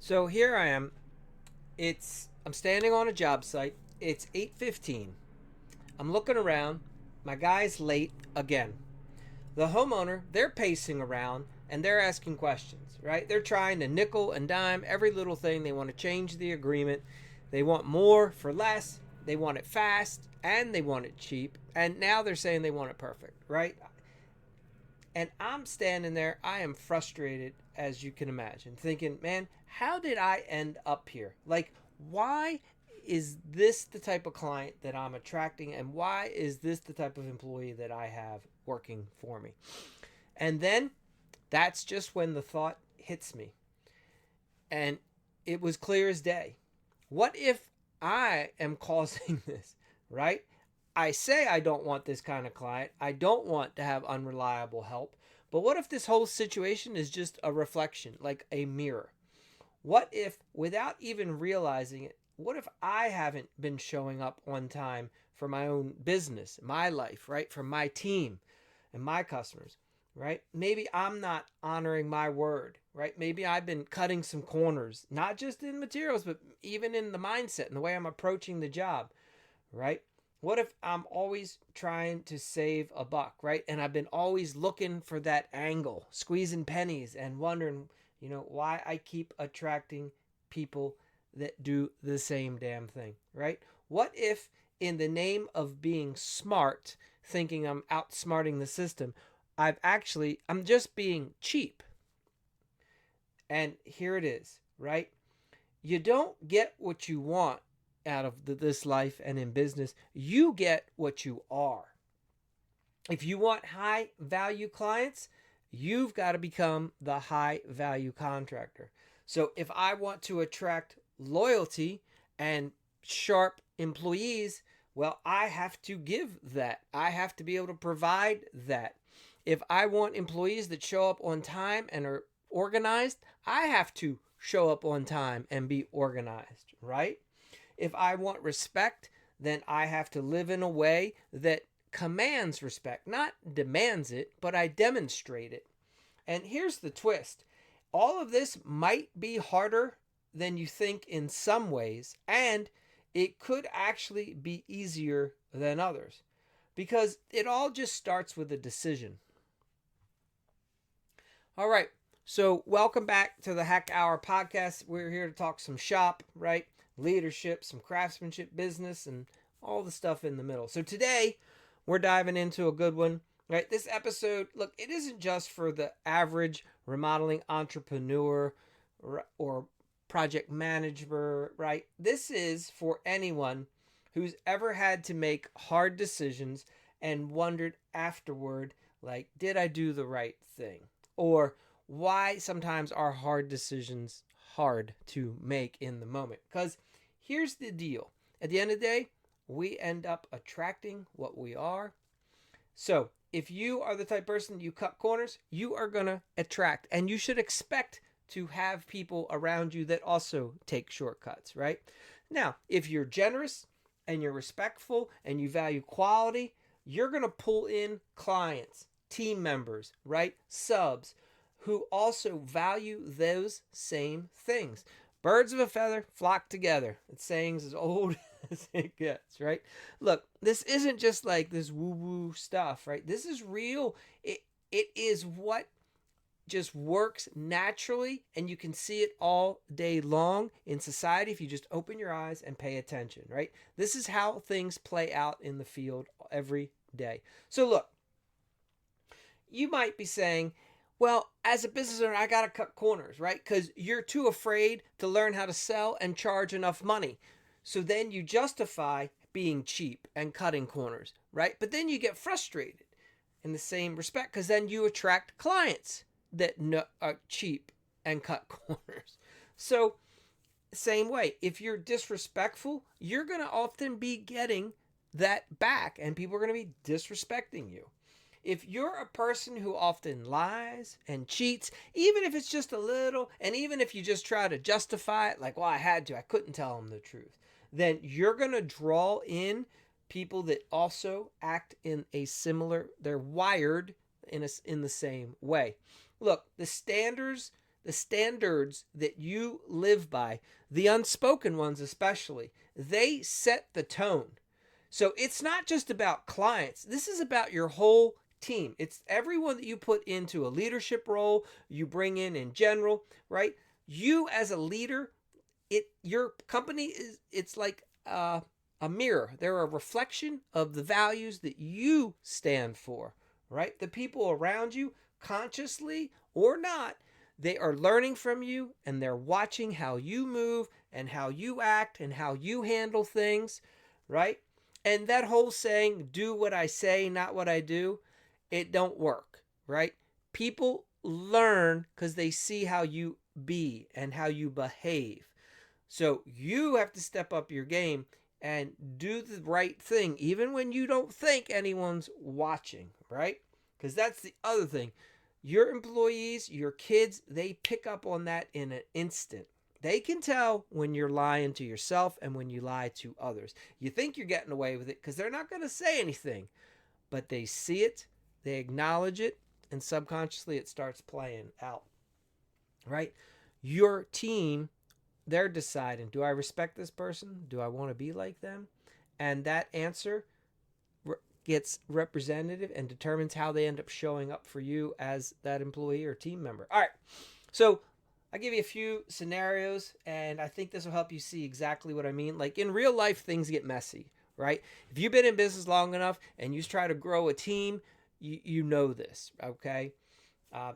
So here I am. I'm standing on a job site. It's 8:15. I'm looking around. My guy's late again. The homeowner, they're pacing around and they're asking questions, right? They're trying to nickel and dime every little thing. They want to change the agreement. They want more for less. They want it fast and they want it cheap. And now they're saying they want it perfect, right? And I'm standing there, I am frustrated, as you can imagine, thinking, man, how did I end up here? Like, why is this the type of client that I'm attracting? And why is this the type of employee that I have working for me? And then that's just when the thought hits me. And it was clear as day. What if I am causing this, right? I say I don't want this kind of client. I don't want to have unreliable help. But what if this whole situation is just a reflection, like a mirror? What if, without even realizing it, what if I haven't been showing up on time for my own business, my life, right? For my team and my customers, right? Maybe I'm not honoring my word, right? Maybe I've been cutting some corners, not just in materials, but even in the mindset and the way I'm approaching the job, right? What if I'm always trying to save a buck, right? And I've been always looking for that angle, squeezing pennies and wondering, why I keep attracting people that do the same damn thing, right? What if, in the name of being smart, thinking I'm outsmarting the system, I'm just being cheap. And here it is, right? You don't get what you want out of this life and in business. You get what you are. If you want high value clients, you've got to become the high value contractor. So if I want to attract loyalty and sharp employees, well, I have to give that. I have to be able to provide that. If I want employees that show up on time and are organized, I have to show up on time and be organized, right? If I want respect, then I have to live in a way that commands respect, not demands it, but I demonstrate it. And here's the twist: all of this might be harder than you think in some ways, and it could actually be easier than others because it all just starts with a decision. All right. So, welcome back to the Hackhour podcast. We're here to talk some shop, right? Leadership, some craftsmanship, business, and all the stuff in the middle. So, today we're diving into a good one, right? This episode, look, it isn't just for the average remodeling entrepreneur or project manager, right? This is for anyone who's ever had to make hard decisions and wondered afterward, like, did I do the right thing? Or why sometimes are hard decisions hard to make in the moment. Because here's the deal: at the end of the day, we end up attracting what we are. So if you are the type of person you cut corners, you are going to attract, and you should expect to have people around you that also take shortcuts, right? Now, if you're generous and you're respectful and you value quality, you're going to pull in clients, team members, right? Subs who also value those same things. Birds of a feather flock together. It's sayings as old as it gets, right? Look, this isn't just like this woo-woo stuff, right? This is real. It is what just works naturally, and you can see it all day long in society if you just open your eyes and pay attention, right? This is how things play out in the field every day. So look, you might be saying, well, as a business owner, I got to cut corners, right? Because you're too afraid to learn how to sell and charge enough money. So then you justify being cheap and cutting corners, right? But then you get frustrated in the same respect because then you attract clients that are cheap and cut corners. So, same way, if you're disrespectful, you're going to often be getting that back, and people are going to be disrespecting you. If you're a person who often lies and cheats, even if it's just a little, and even if you just try to justify it, like, well, I had to, I couldn't tell them the truth, then you're going to draw in people that also act in a similar, they're wired in the same way. Look, the standards the standards that you live by, the unspoken ones especially, they set the tone. So it's not just about clients. This is about your whole team. It's everyone that you put into a leadership role, you bring in general, right? You as a leader, your company is it's like a mirror. They're a reflection of the values that you stand for, right? The people around you, consciously or not, they are learning from you and they're watching how you move and how you act and how you handle things, right? And that whole saying, do what I say, not what I do, it don't work, right? People learn because they see how you be and how you behave. So you have to step up your game and do the right thing, even when you don't think anyone's watching, right? Because that's the other thing. Your employees, your kids, they pick up on that in an instant. They can tell when you're lying to yourself and when you lie to others. You think you're getting away with it because they're not going to say anything, but they see it, they acknowledge it, and subconsciously it starts playing out, right? Your team, they're deciding, do I respect this person? Do I want to be like them? And that answer gets representative and determines how they end up showing up for you as that employee or team member. All right. So I'll give you a few scenarios, and I think this will help you see exactly what I mean. Like in real life, things get messy, right? If you've been in business long enough and you try to grow a team, you know this, okay?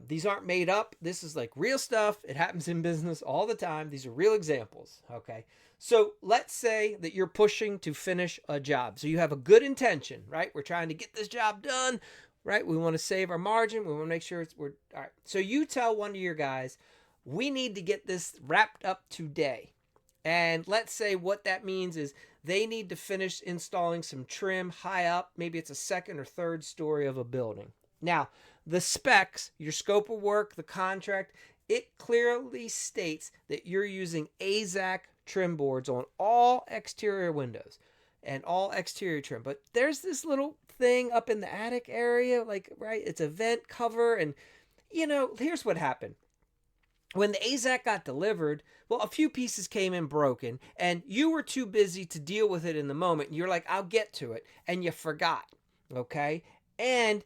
These aren't made up. This is like real stuff. It happens in business all the time. These are real examples. Okay. So let's say that you're pushing to finish a job. So you have a good intention, right? We're trying to get this job done, right? We want to save our margin. We want to make sure we're all right. So you tell one of your guys, we need to get this wrapped up today. And let's say what that means is they need to finish installing some trim high up. Maybe it's a second or third story of a building. Now, the specs, your scope of work, the contract, it clearly states that you're using AZAC trim boards on all exterior windows and all exterior trim. But there's this little thing up in the attic area, like, right? It's a vent cover. And, here's what happened. When the AZAC got delivered, well, a few pieces came in broken, and you were too busy to deal with it in the moment. You're like, I'll get to it. And you forgot. Okay. And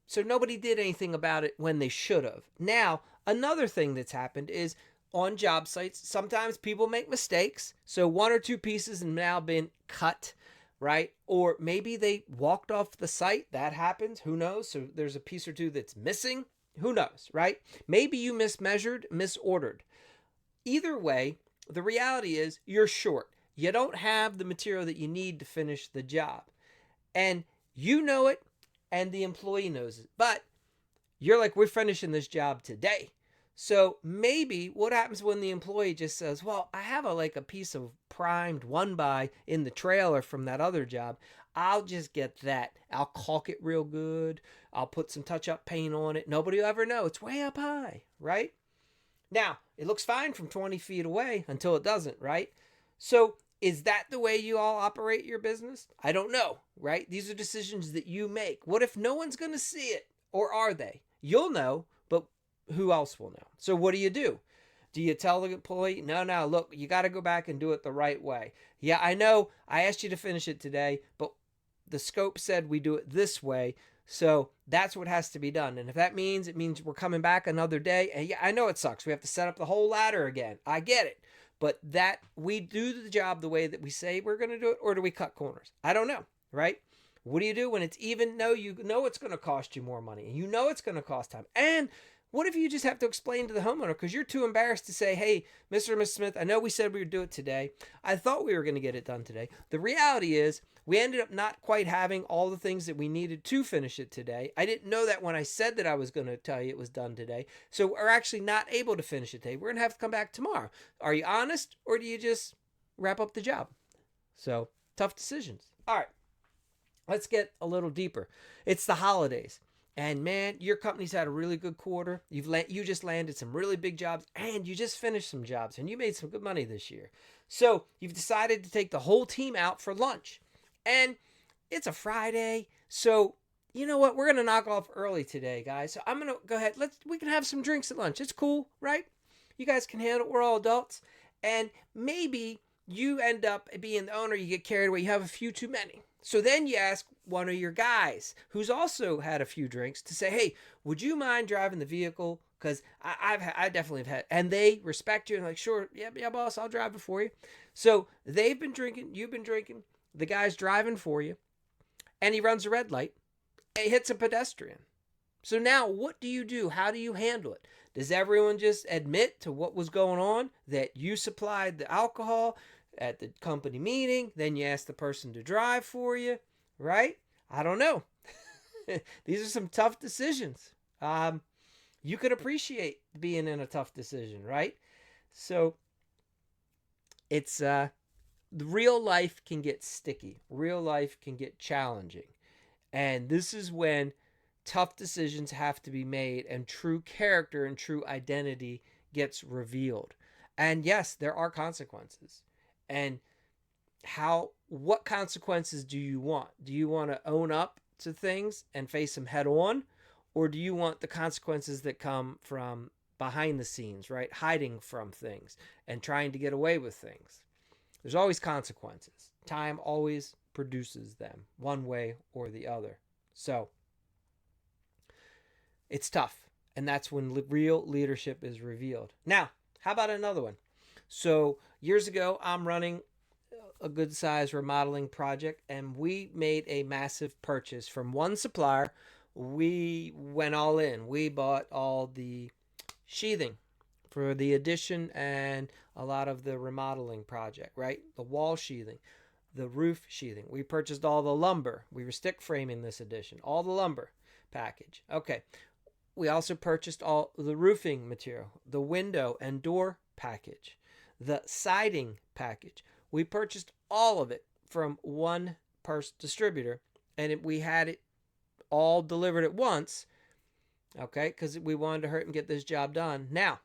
so nobody did anything about it when they should have. Now, another thing that's happened is on job sites, sometimes people make mistakes. So one or two pieces have now been cut, right? Or maybe they walked off the site. That happens. Who knows? So there's a piece or two that's missing. Who knows, right? Maybe you mismeasured, misordered. Either way, the reality is you're short. You don't have the material that you need to finish the job. And you know it, and the employee knows it. But you're like, we're finishing this job today. So maybe what happens when the employee just says, well, I have a piece of primed 1x in the trailer from that other job. I'll just get that. I'll caulk it real good. I'll put some touch-up paint on it. Nobody will ever know. It's way up high, right? Now, it looks fine from 20 feet away until it doesn't, right? So is that the way you all operate your business? I don't know, right? These are decisions that you make. What if no one's going to see it? Or are they? You'll know, but who else will know? So what do? Do you tell the employee, no, look, you got to go back and do it the right way? Yeah, I know I asked you to finish it today, but the scope said we do it this way. So that's what has to be done. And if that means, it means we're coming back another day. And yeah, I know it sucks. We have to set up the whole ladder again. I get it. But that we do the job the way that we say we're going to do it, or do we cut corners? I don't know, right? What do you do when it's even? No, you know it's going to cost you more money. And you know it's going to cost time. And what if you just have to explain to the homeowner because you're too embarrassed to say, hey, Mr. and Miss Smith, I know we said we would do it today. I thought we were going to get it done today. The reality is we ended up not quite having all the things that we needed to finish it today. I didn't know that when I said that I was going to tell you it was done today. So we're actually not able to finish it today. We're going to have to come back tomorrow. Are you honest, or do you just wrap up the job? So tough decisions. All right, let's get a little deeper. It's the holidays. And man, your company's had a really good quarter. You just landed some really big jobs, and you just finished some jobs, and you made some good money this year. So you've decided to take the whole team out for lunch. And it's a Friday, so you know what? We're going to knock off early today, guys. So I'm going to go ahead. We can have some drinks at lunch. It's cool, right? You guys can handle it. We're all adults. And maybe you end up being the owner, you get carried away, you have a few too many. So then you ask one of your guys who's also had a few drinks to say, hey, would you mind driving the vehicle? Because I definitely have had, and they respect you and like, sure, yeah, boss, I'll drive it for you. So they've been drinking, you've been drinking, the guy's driving for you, and he runs a red light, and he hits a pedestrian. So now what do you do? How do you handle it? Does everyone just admit to what was going on, that you supplied the alcohol at the company meeting, then you ask the person to drive for you, right? I don't know. These are some tough decisions. You could appreciate being in a tough decision, right? So it's real life can get sticky. Real life can get challenging. And this is when tough decisions have to be made and true character and true identity gets revealed. And yes, there are consequences. And what consequences do you want? Do you want to own up to things and face them head on? Or do you want the consequences that come from behind the scenes, right? Hiding from things and trying to get away with things. There's always consequences. Time always produces them one way or the other. So it's tough. And that's when real leadership is revealed. Now, how about another one? So years ago, I'm running a good size remodeling project, and we made a massive purchase from one supplier. We went all in. We bought all the sheathing for the addition and a lot of the remodeling project, right? The wall sheathing, the roof sheathing. We purchased all the lumber. We were stick framing this addition, all the lumber package. Okay. We also purchased all the roofing material, the window and door package, the siding package. We purchased all of it from one distributor, and we had it all delivered at once, okay, because we wanted to hurry and get this job done. Now,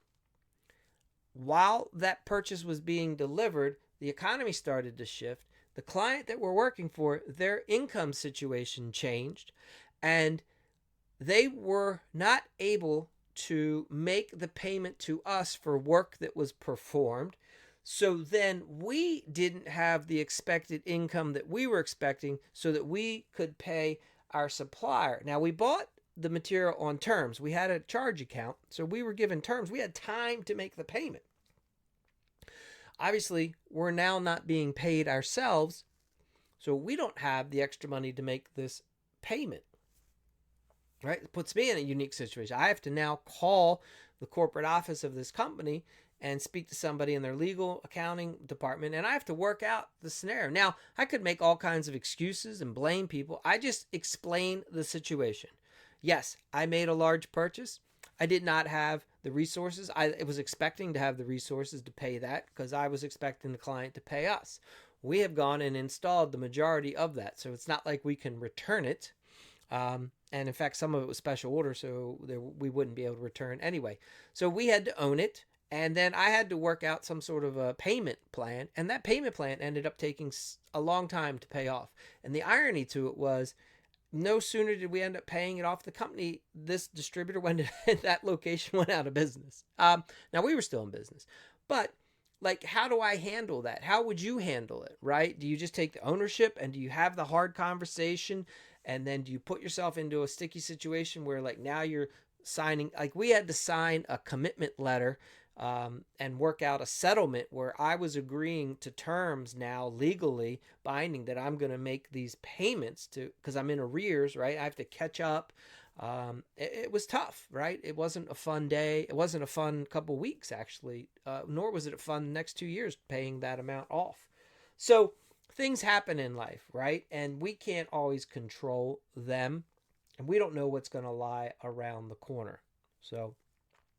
while that purchase was being delivered, the economy started to shift. The client that we're working for, their income situation changed, and they were not able to make the payment to us for work that was performed. So then we didn't have the expected income that we were expecting so that we could pay our supplier. Now, we bought the material on terms. We had a charge account, so we were given terms. We had time to make the payment. Obviously, we're now not being paid ourselves, so we don't have the extra money to make this payment. Right? It puts me in a unique situation. I have to now call the corporate office of this company and speak to somebody in their legal accounting department, and I have to work out the scenario. Now, I could make all kinds of excuses and blame people. I just explain the situation. Yes, I made a large purchase. I did not have the resources. I was expecting to have the resources to pay that because I was expecting the client to pay us. We have gone and installed the majority of that, so it's not like we can return it. And in fact, some of it was special order, so we wouldn't be able to return anyway. So we had to own it. And then I had to work out some sort of a payment plan. And that payment plan ended up taking a long time to pay off. And the irony to it was, no sooner did we end up paying it off, the company, this distributor went at that location went out of business. Now, we were still in business. But, like, how do I handle that? How would you handle it, right? Do you just take the ownership and do you have the hard conversation? And then do you put yourself into a sticky situation where, like, now you're signing, like, we had to sign a commitment letter and work out a settlement where I was agreeing to terms now legally binding that I'm going to make these payments to, because I'm in arrears, right? I have to catch up. It was tough, right? It wasn't a fun day. It wasn't a fun couple weeks, actually, nor was it a fun next 2 years paying that amount off. So things happen in life, right? And we can't always control them. And we don't know what's going to lie around the corner. So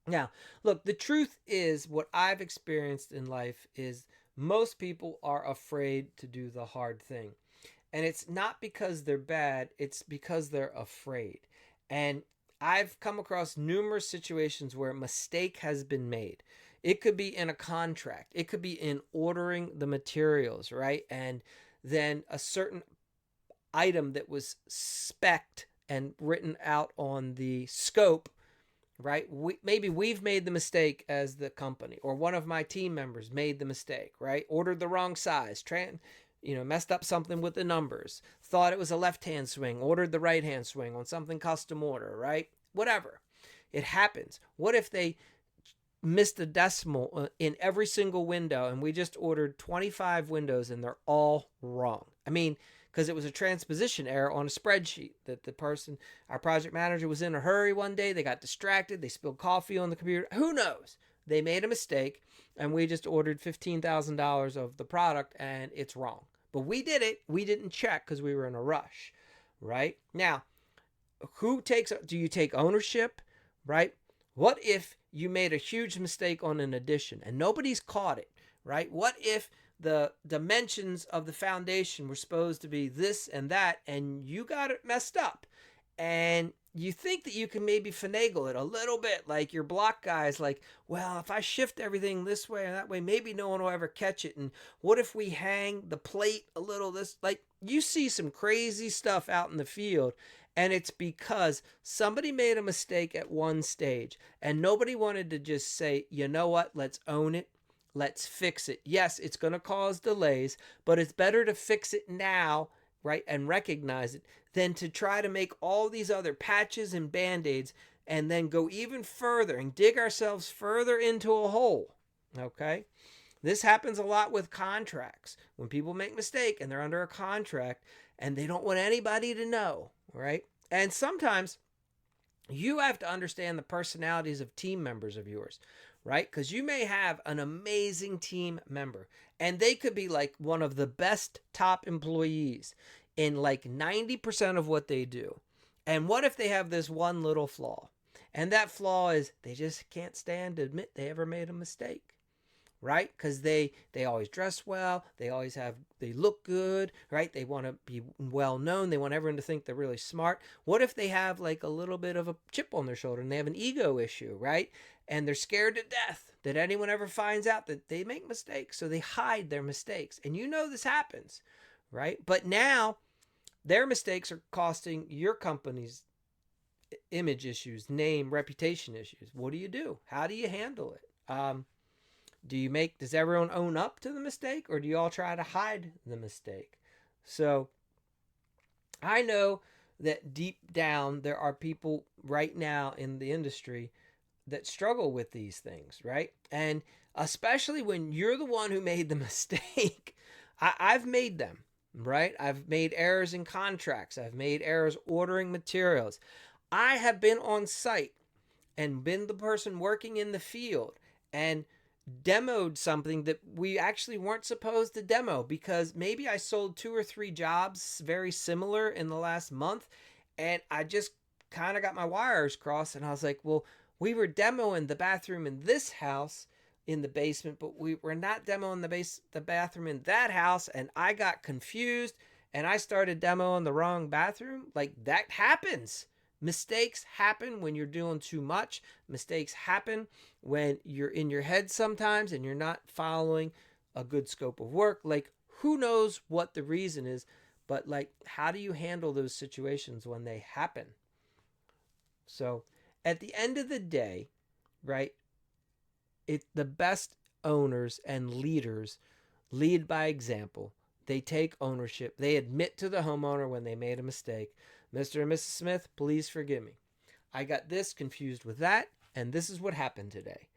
now, look, the truth is what I've experienced in life is most people are afraid to do the hard thing. And it's not because they're bad, it's because they're afraid. And I've come across numerous situations where a mistake has been made. It could be in a contract. It could be in ordering the materials, right? And then a certain item that was spec'd and written out on the scope, right? Maybe we've made the mistake as the company, or one of my team members made the mistake, right? Ordered the wrong size, messed up something with the numbers, thought it was a left-hand swing, ordered the right-hand swing on something custom order, right? Whatever. It happens. What if they missed a decimal in every single window and we just ordered 25 windows and they're all wrong? I mean, because it was a transposition error on a spreadsheet that our project manager, was in a hurry one day. They got distracted. They spilled coffee on the computer. Who knows? They made a mistake and we just ordered $15,000 of the product and it's wrong. But we did it. We didn't check because we were in a rush, right? Now, do you take ownership, right? What if you made a huge mistake on an addition and nobody's caught it, right? What if the dimensions of the foundation were supposed to be this and that and you got it messed up? And you think that you can maybe finagle it a little bit, like your block guy's like, well, if I shift everything this way and that way, maybe no one will ever catch it. And what if we hang the plate a little this? Like, you see some crazy stuff out in the field, and it's because somebody made a mistake at one stage and nobody wanted to just say, you know what, let's own it. Let's fix it. Yes, it's going to cause delays, but it's better to fix it now, right, and recognize it, than to try to make all these other patches and band-aids and then go even further and dig ourselves further into a hole, okay? This happens a lot with contracts. When people make a mistake and they're under a contract and they don't want anybody to know, right? And sometimes you have to understand the personalities of team members of yours, right? Because you may have an amazing team member and they could be like one of the best top employees in like 90% of what they do. And what if they have this one little flaw? And that flaw is they just can't stand to admit they ever made a mistake, right? Because they always dress well, they look good, right? They want to be well known, they want everyone to think they're really smart. What if they have like a little bit of a chip on their shoulder and they have an ego issue, right? And they're scared to death that anyone ever finds out that they make mistakes, so they hide their mistakes. And this happens, right? But now their mistakes are costing your company's image issues, name, reputation issues. What do you do? How do you handle it? Does everyone own up to the mistake, or do you all try to hide the mistake? So I know that deep down there are people right now in the industry that struggle with these things, right? And especially when you're the one who made the mistake. I've made them, right? I've made errors in contracts. I've made errors ordering materials. I have been on site and been the person working in the field and demoed something that we actually weren't supposed to demo, because maybe I sold 2 or 3 jobs very similar in the last month and I just kind of got my wires crossed and I was like, well, we were demoing the bathroom in this house in the basement, but we were not demoing the bathroom in that house, and I got confused and I started demoing the wrong bathroom. Like, that happens. Mistakes happen when you're doing too much. Mistakes happen when you're in your head sometimes and you're not following a good scope of work. Like, who knows what the reason is, but like, how do you handle those situations when they happen? So at the end of the day, right, the best owners and leaders lead by example. They take ownership. They admit to the homeowner when they made a mistake. Mr. and Mrs. Smith, please forgive me. I got this confused with that, and this is what happened today.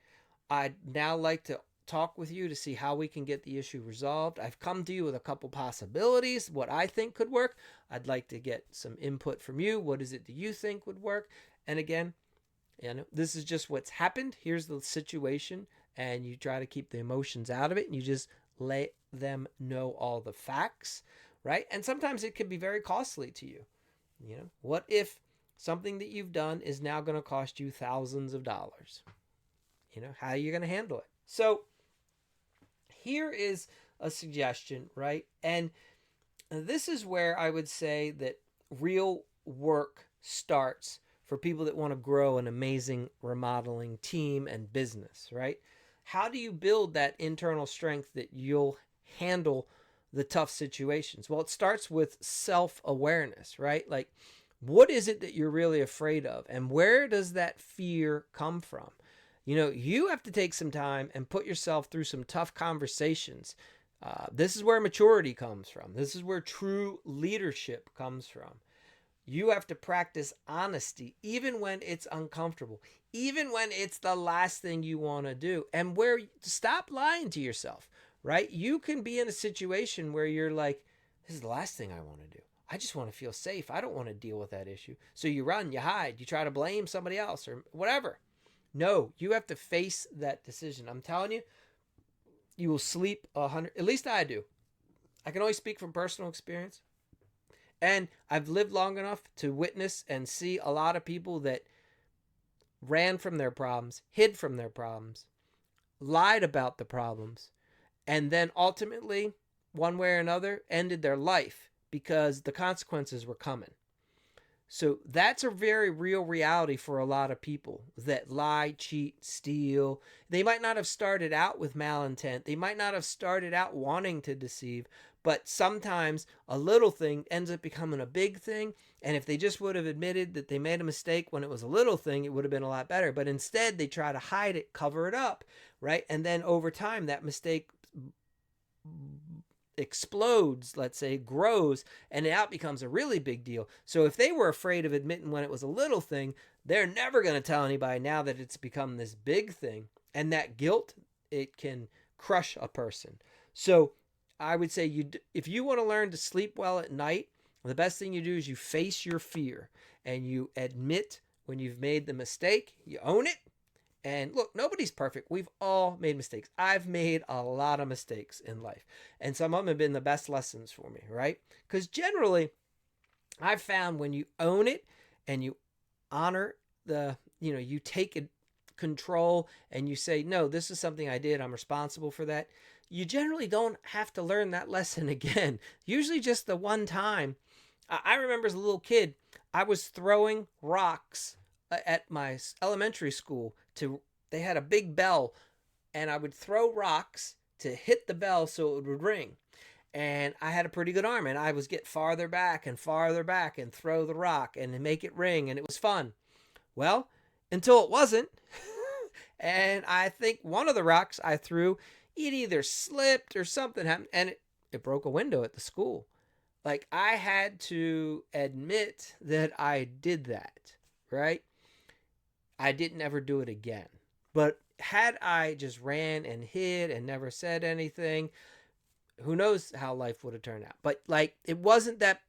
I'd now like to talk with you to see how we can get the issue resolved. I've come to you with a couple possibilities, what I think could work. I'd like to get some input from you. What is it that you think would work? And again, this is just what's happened. Here's the situation, and you try to keep the emotions out of it, and you just let them know all the facts, right? And sometimes it can be very costly to you. What if something that you've done is now going to cost you thousands of dollars? How are you going to handle it? So here is a suggestion, right? And this is where I would say that real work starts for people that want to grow an amazing remodeling team and business, right? How do you build that internal strength that you'll handle the tough situations? Well, it starts with self-awareness, right? Like, What is it that you're really afraid of? And where does that fear come from? You have to take some time and put yourself through some tough conversations. This is where maturity comes from. This is where true leadership comes from. You have to practice honesty, even when it's uncomfortable, even when it's the last thing you want to do. And where stop lying to yourself, right? You can be in a situation where you're like, this is the last thing I want to do. I just want to feel safe. I don't want to deal with that issue. So you run, you hide, you try to blame somebody else or whatever. No, you have to face that decision. I'm telling you, you will sleep 100. At least I do. I can only speak from personal experience. And I've lived long enough to witness and see a lot of people that ran from their problems, hid from their problems, lied about the problems, and then ultimately, one way or another, ended their life because the consequences were coming. So that's a very real reality for a lot of people that lie, cheat, steal. They might not have started out with malintent. They might not have started out wanting to deceive, but sometimes a little thing ends up becoming a big thing. And if they just would have admitted that they made a mistake when it was a little thing, it would have been a lot better. But instead, they try to hide it, cover it up, right? And then over time, that mistake explodes, let's say, grows, and it out becomes a really big deal. So if they were afraid of admitting when it was a little thing, they're never going to tell anybody now that it's become this big thing. And that guilt, it can crush a person. So I would say if you want to learn to sleep well at night, the best thing you do is you face your fear and you admit when you've made the mistake, you own it. And look, nobody's perfect. We've all made mistakes. I've made a lot of mistakes in life. And some of them have been the best lessons for me, right? Because generally, I've found when you own it and you honor you take control and you say, no, this is something I did. I'm responsible for that. You generally don't have to learn that lesson again. Usually just the one time. I remember as a little kid, I was throwing rocks at my elementary school. They had a big bell, and I would throw rocks to hit the bell so it would ring. And I had a pretty good arm, and I was get farther back and throw the rock and make it ring, and it was fun. Well, until it wasn't. And I think one of the rocks I threw, it either slipped or something happened, and it broke a window at the school. Like, I had to admit that I did that, right? I didn't ever do it again. But had I just ran and hid and never said anything, who knows how life would have turned out. But it wasn't that.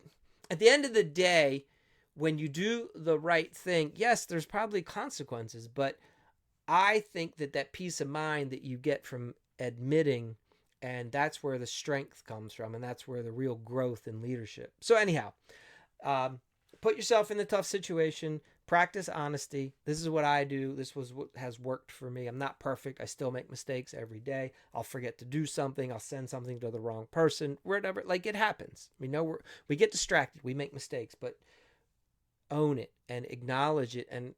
At the end of the day, when you do the right thing, yes, there's probably consequences, but I think that peace of mind that you get from admitting, and that's where the strength comes from, and that's where the real growth in leadership. So anyhow, put yourself in the tough situation. Practice honesty. This is what I do. This was what has worked for me. I'm not perfect. I still make mistakes every day. I'll forget to do something. I'll send something to the wrong person. Whatever. It happens. We get distracted. We make mistakes, but own it and acknowledge it and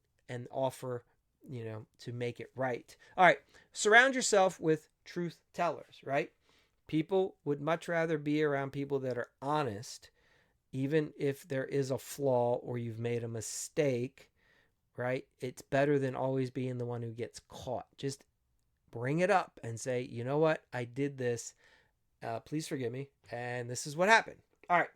offer, to make it right. All right. Surround yourself with truth tellers, right? People would much rather be around people that are honest, even if there is a flaw or you've made a mistake, right? It's better than always being the one who gets caught. Just bring it up and say, you know what? I did this. Please forgive me. And this is what happened. All right.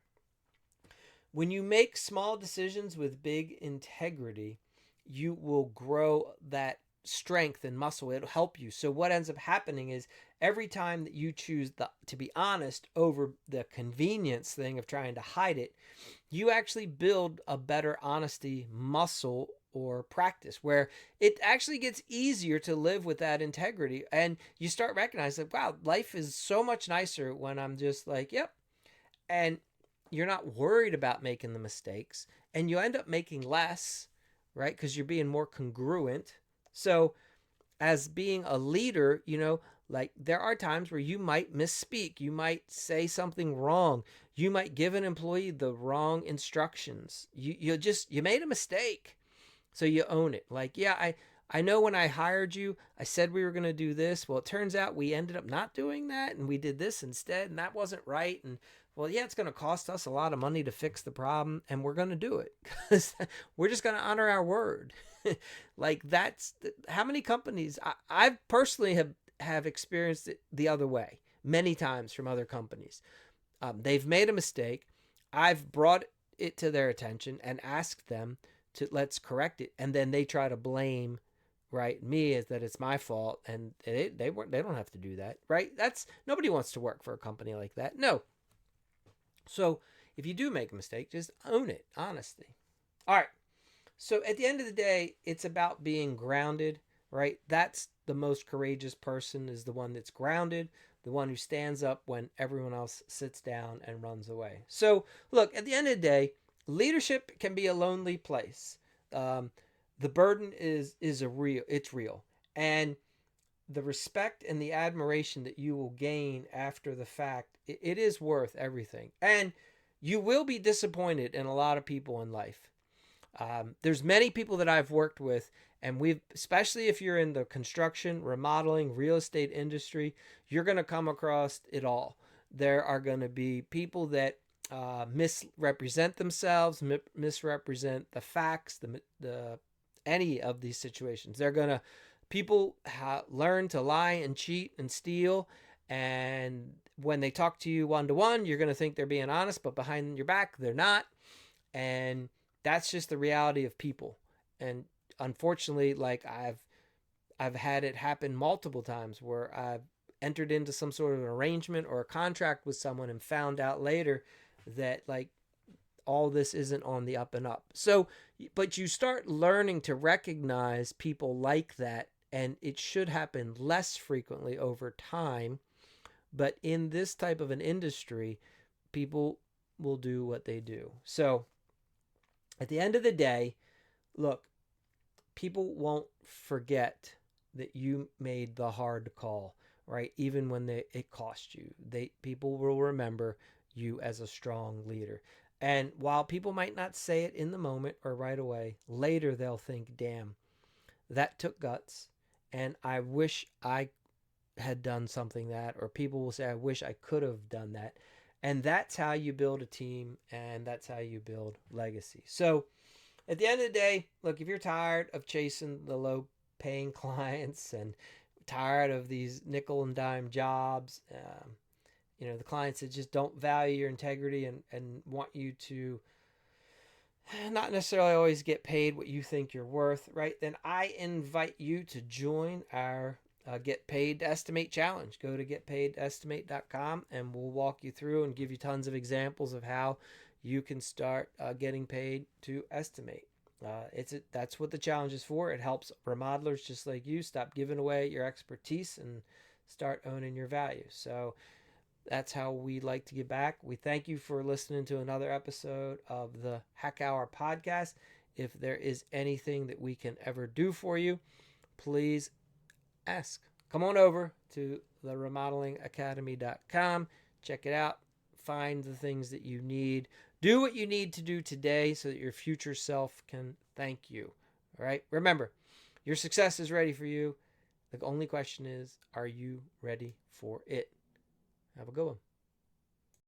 When you make small decisions with big integrity, you will grow that strength and muscle. It'll help you. So what ends up happening is every time that you choose to be honest over the convenience thing of trying to hide it, you actually build a better honesty muscle or practice where it actually gets easier to live with that integrity. And you start recognizing, wow, life is so much nicer when I'm just like, yep. And you're not worried about making the mistakes, and you end up making less, right? Because you're being more congruent. So as being a leader, there are times where you might misspeak. You might say something wrong. You might give an employee the wrong instructions. You made a mistake. So you own it. I know when I hired you, I said we were going to do this. Well, it turns out we ended up not doing that and we did this instead and that wasn't right. And well, yeah, it's going to cost us a lot of money to fix the problem and we're going to do it because we're just going to honor our word. Like that's how many companies I personally have experienced it the other way many times from other companies. They've made a mistake. I've brought it to their attention and asked them to let's correct it, and then they try to blame right me as that it's my fault, and they don't have to do that, right? That's nobody wants to work for a company like that. No. So if you do make a mistake, just own it, honesty. All right. So at the end of the day, it's about being grounded, right? That's the most courageous person is the one that's grounded, the one who stands up when everyone else sits down and runs away. So look, at the end of the day, leadership can be a lonely place. Um, the burden is a real, it's real, and the respect and the admiration that you will gain after the fact, it is worth everything. And you will be disappointed in a lot of people in life. There's many people that I've worked with, and we've, especially if you're in the construction, remodeling, real estate industry, you're going to come across it all. There are going to be people that misrepresent themselves, misrepresent the facts, the any of these situations. They're going to people learn to lie and cheat and steal, and when they talk to you one to one, you're going to think they're being honest, but behind your back, they're not. And that's just the reality of people. And unfortunately, like I've had it happen multiple times where I've entered into some sort of an arrangement or a contract with someone and found out later that like all this isn't on the up and up. So, but you start learning to recognize people like that, and it should happen less frequently over time. But in this type of an industry, people will do what they do. So, at the end of the day, look, people won't forget that you made the hard call, right? Even when it cost you. People will remember you as a strong leader. And while people might not say it in the moment or right away, later they'll think, damn, that took guts. And I wish I had done something that, or people will say, I wish I could have done that. And that's how you build a team and that's how you build legacy. So at the end of the day, look, if you're tired of chasing the low paying clients and tired of these nickel and dime jobs, the clients that just don't value your integrity and want you to not necessarily always get paid what you think you're worth, right? Then I invite you to join our Get Paid to Estimate Challenge. Go to getpaidestimate.com and we'll walk you through and give you tons of examples of how you can start getting paid to estimate. That's what the challenge is for. It helps remodelers just like you stop giving away your expertise and start owning your value. So that's how we like to give back. We thank you for listening to another episode of the Hackhour podcast. If there is anything that we can ever do for you, please ask. Come on over to the remodelingacademy.com. Check it out. Find the things that you need. Do what you need to do today so that your future self can thank you. All right? Remember, your success is ready for you. The only question is, are you ready for it? Have a good one.